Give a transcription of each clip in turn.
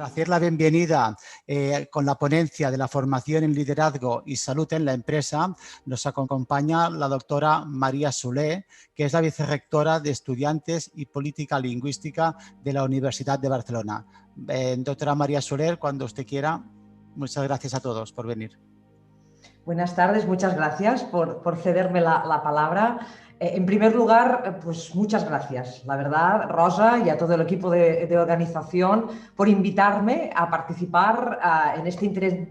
hacer la bienvenida con la ponencia de la formación en liderazgo y salud en la empresa, nos acompaña la doctora María Soler, que es la vicerrectora de Estudiantes y Política Lingüística de la Universidad de Barcelona. Doctora María Soler, cuando usted quiera, muchas gracias a todos por venir. Buenas tardes, muchas gracias por cederme la palabra. En primer lugar, pues muchas gracias, la verdad, Rosa, y a todo el equipo de organización por invitarme a participar en este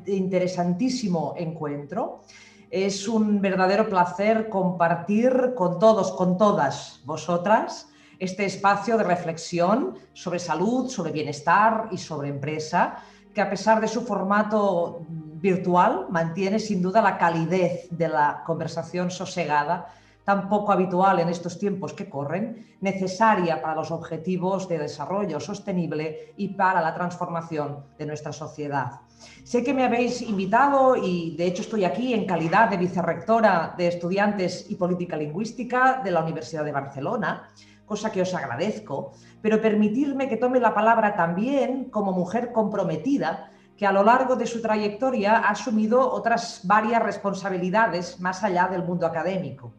interesantísimo encuentro. Es un verdadero placer compartir con todos, con todas vosotras, este espacio de reflexión sobre salud, sobre bienestar y sobre empresa, que a pesar de su formato virtual mantiene sin duda la calidez de la conversación sosegada, tan poco habitual en estos tiempos que corren, necesaria para los objetivos de desarrollo sostenible y para la transformación de nuestra sociedad. Sé que me habéis invitado y de hecho estoy aquí en calidad de vicerrectora de Estudiantes y Política Lingüística de la Universidad de Barcelona, cosa que os agradezco, pero permitirme que tome la palabra también como mujer comprometida que a lo largo de su trayectoria ha asumido otras varias responsabilidades más allá del mundo académico.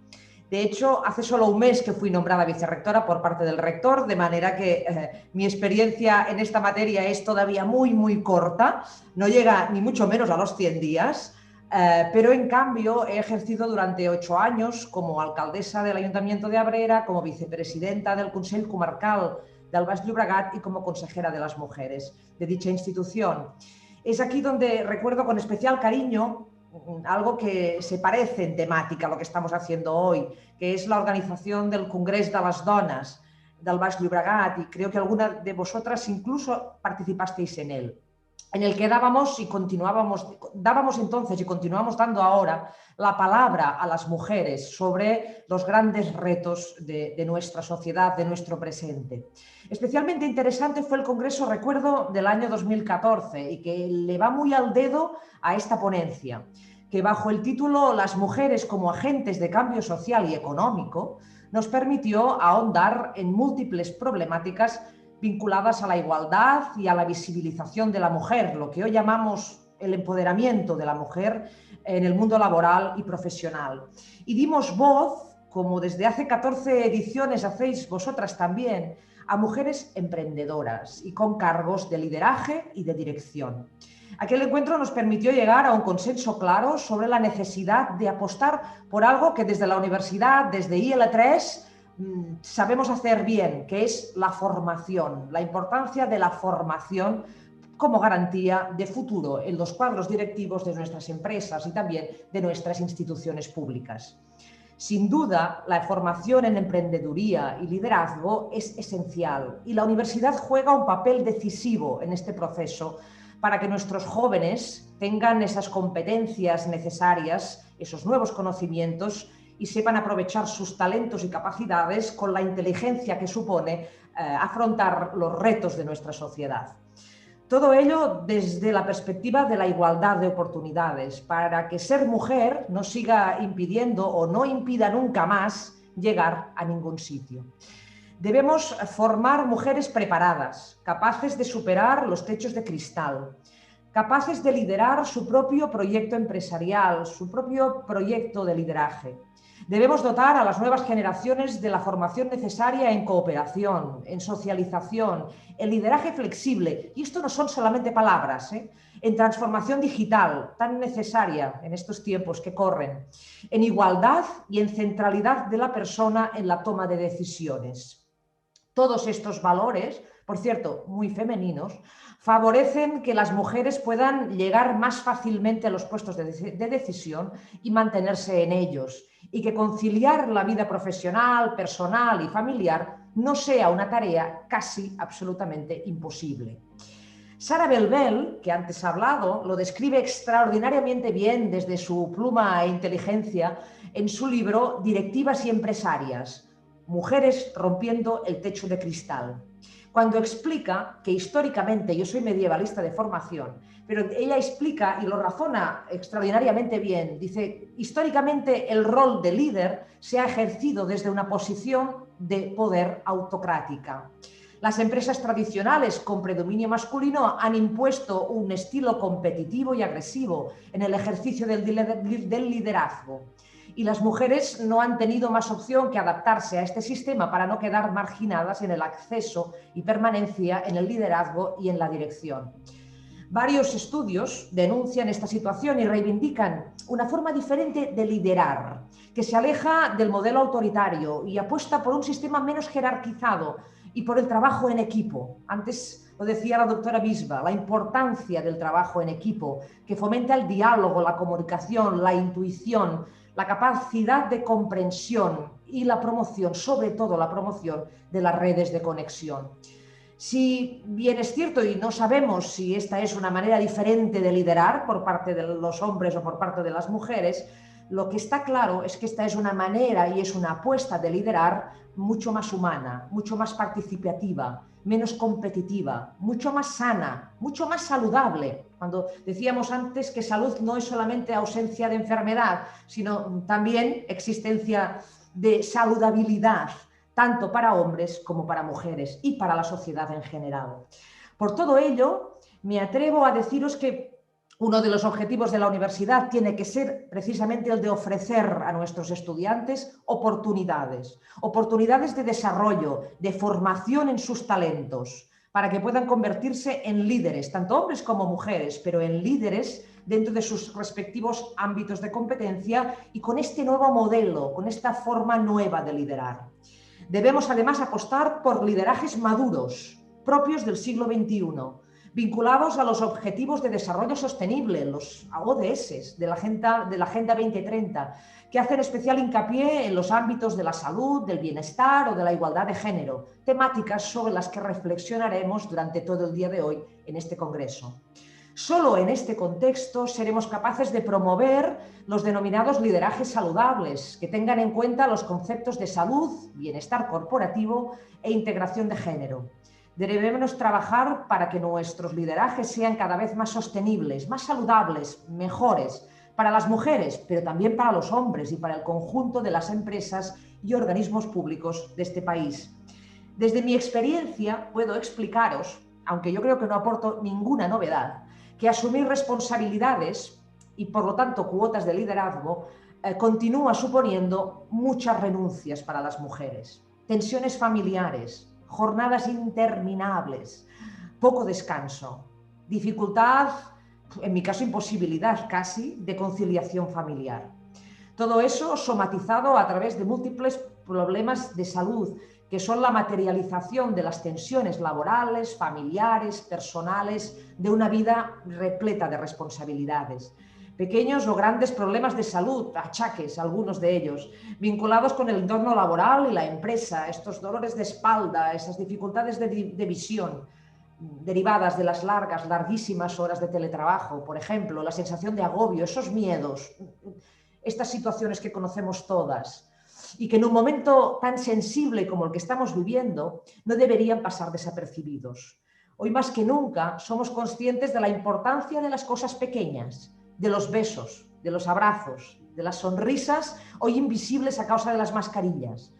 De hecho, hace solo un mes que fui nombrada vicerrectora por parte del rector, de manera que mi experiencia en esta materia es todavía muy corta, no llega ni mucho menos a los 100 días, pero en cambio he ejercido durante 8 años como alcaldesa del Ayuntamiento de Abrera, como vicepresidenta del Consell Comarcal del Baix Llobregat y como consejera de las mujeres de dicha institución. Es aquí donde recuerdo con especial cariño algo que se parece en temática a lo que estamos haciendo hoy, que es la organización del Congrés de las Dones del Baix Llobregat, y creo que alguna de vosotras incluso participasteis en él, en el que dábamos entonces y continuamos dando ahora la palabra a las mujeres sobre los grandes retos de nuestra sociedad, de nuestro presente. Especialmente interesante fue el congreso, recuerdo, del año 2014 y que le va muy al dedo a esta ponencia, que bajo el título Las mujeres como agentes de cambio social y económico nos permitió ahondar en múltiples problemáticas vinculadas a la igualdad y a la visibilización de la mujer, lo que hoy llamamos el empoderamiento de la mujer en el mundo laboral y profesional. Y dimos voz, como desde hace 14 ediciones hacéis vosotras también, a mujeres emprendedoras y con cargos de lideraje y de dirección. Aquel encuentro nos permitió llegar a un consenso claro sobre la necesidad de apostar por algo que desde la universidad, desde IL3, sabemos hacer bien, que es la formación, la importancia de la formación como garantía de futuro en los cuadros directivos de nuestras empresas y también de nuestras instituciones públicas. Sin duda, la formación en emprendeduría y liderazgo es esencial y la universidad juega un papel decisivo en este proceso para que nuestros jóvenes tengan esas competencias necesarias, esos nuevos conocimientos y sepan aprovechar sus talentos y capacidades con la inteligencia que supone afrontar los retos de nuestra sociedad. Todo ello desde la perspectiva de la igualdad de oportunidades, para que ser mujer no siga impidiendo o no impida nunca más llegar a ningún sitio. Debemos formar mujeres preparadas, capaces de superar los techos de cristal, capaces de liderar su propio proyecto empresarial, su propio proyecto de lideraje. Debemos dotar a las nuevas generaciones de la formación necesaria en cooperación, en socialización, en lideraje flexible, y esto no son solamente palabras, en transformación digital, tan necesaria en estos tiempos que corren, en igualdad y en centralidad de la persona en la toma de decisiones. Todos estos valores, por cierto, muy femeninos, favorecen que las mujeres puedan llegar más fácilmente a los puestos de decisión y mantenerse en ellos, y que conciliar la vida profesional, personal y familiar no sea una tarea casi absolutamente imposible. Sarah Bell, que antes ha hablado, lo describe extraordinariamente bien desde su pluma e inteligencia en su libro Directivas y Empresarias, Mujeres rompiendo el techo de cristal, cuando explica que históricamente, yo soy medievalista de formación, pero ella explica y lo razona extraordinariamente bien, dice, históricamente el rol de líder se ha ejercido desde una posición de poder autocrática. Las empresas tradicionales con predominio masculino han impuesto un estilo competitivo y agresivo en el ejercicio del liderazgo. Y las mujeres no han tenido más opción que adaptarse a este sistema para no quedar marginadas en el acceso y permanencia en el liderazgo y en la dirección. Varios estudios denuncian esta situación y reivindican una forma diferente de liderar, que se aleja del modelo autoritario y apuesta por un sistema menos jerarquizado y por el trabajo en equipo. Antes lo decía la doctora Bisba, la importancia del trabajo en equipo, que fomenta el diálogo, la comunicación, la intuición, la capacidad de comprensión y la promoción, sobre todo la promoción de las redes de conexión. Si bien es cierto y no sabemos si esta es una manera diferente de liderar por parte de los hombres o por parte de las mujeres, lo que está claro es que esta es una manera y es una apuesta de liderar mucho más humana, mucho más participativa, menos competitiva, mucho más sana, mucho más saludable. Cuando decíamos antes que salud no es solamente ausencia de enfermedad, sino también existencia de saludabilidad, tanto para hombres como para mujeres y para la sociedad en general. Por todo ello, me atrevo a deciros que uno de los objetivos de la universidad tiene que ser precisamente el de ofrecer a nuestros estudiantes oportunidades de desarrollo, de formación en sus talentos, para que puedan convertirse en líderes, tanto hombres como mujeres, pero en líderes dentro de sus respectivos ámbitos de competencia y con este nuevo modelo, con esta forma nueva de liderar. Debemos además apostar por liderajes maduros, propios del siglo XXI, vinculados a los Objetivos de Desarrollo Sostenible, los ODS de la Agenda 2030, que hacen especial hincapié en los ámbitos de la salud, del bienestar o de la igualdad de género, temáticas sobre las que reflexionaremos durante todo el día de hoy en este congreso. Solo en este contexto seremos capaces de promover los denominados liderajes saludables, que tengan en cuenta los conceptos de salud, bienestar corporativo e integración de género. Debemos trabajar para que nuestros liderajes sean cada vez más sostenibles, más saludables, mejores, para las mujeres, pero también para los hombres y para el conjunto de las empresas y organismos públicos de este país. Desde mi experiencia puedo explicaros, aunque yo creo que no aporto ninguna novedad, que asumir responsabilidades y, por lo tanto, cuotas de liderazgo continúa suponiendo muchas renuncias para las mujeres, tensiones familiares, jornadas interminables, poco descanso, dificultad, en mi caso imposibilidad casi, de conciliación familiar. Todo eso somatizado a través de múltiples problemas de salud, que son la materialización de las tensiones laborales, familiares, personales, de una vida repleta de responsabilidades. Pequeños o grandes problemas de salud, achaques, algunos de ellos, vinculados con el entorno laboral y la empresa, estos dolores de espalda, esas dificultades de visión, derivadas de las larguísimas horas de teletrabajo, por ejemplo, la sensación de agobio, esos miedos, estas situaciones que conocemos todas, y que en un momento tan sensible como el que estamos viviendo no deberían pasar desapercibidos. Hoy más que nunca somos conscientes de la importancia de las cosas pequeñas, de los besos, de los abrazos, de las sonrisas hoy invisibles a causa de las mascarillas,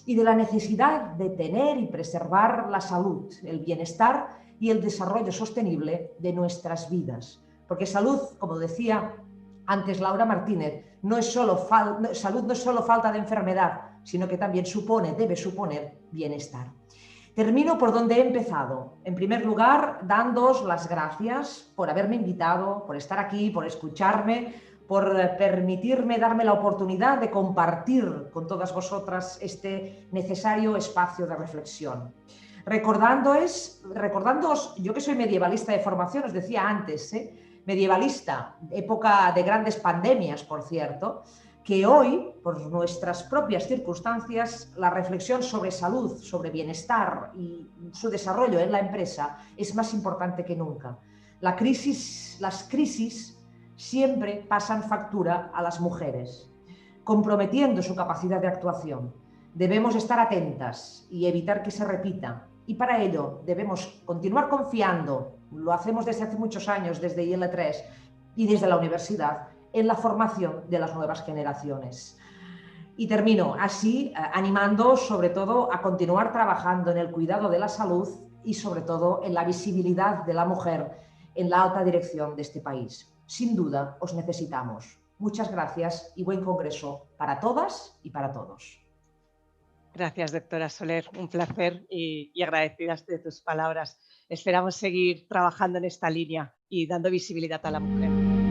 y de la necesidad de tener y preservar la salud, el bienestar y el desarrollo sostenible de nuestras vidas. Porque salud, como decía antes Laura Martínez, salud no es solo falta de enfermedad, sino que también debe suponer bienestar. Termino por donde he empezado. En primer lugar, dándoos las gracias por haberme invitado, por estar aquí, por escucharme, por permitirme darme la oportunidad de compartir con todas vosotras este necesario espacio de reflexión. Recordándoos, yo que soy medievalista de formación, os decía antes, medievalista, época de grandes pandemias, por cierto, que hoy, por nuestras propias circunstancias, la reflexión sobre salud, sobre bienestar y su desarrollo en la empresa es más importante que nunca. Las crisis siempre pasan factura a las mujeres, comprometiendo su capacidad de actuación. Debemos estar atentas y evitar que se repita. Y para ello debemos continuar confiando, lo hacemos desde hace muchos años, desde IL3 y desde la universidad, en la formación de las nuevas generaciones. Y termino así animando sobre todo a continuar trabajando en el cuidado de la salud y sobre todo en la visibilidad de la mujer en la alta dirección de este país. Sin duda, os necesitamos. Muchas gracias y buen congreso para todas y para todos. Gracias, doctora Soler. Un placer y agradecidas de tus palabras. Esperamos seguir trabajando en esta línea y dando visibilidad a la mujer.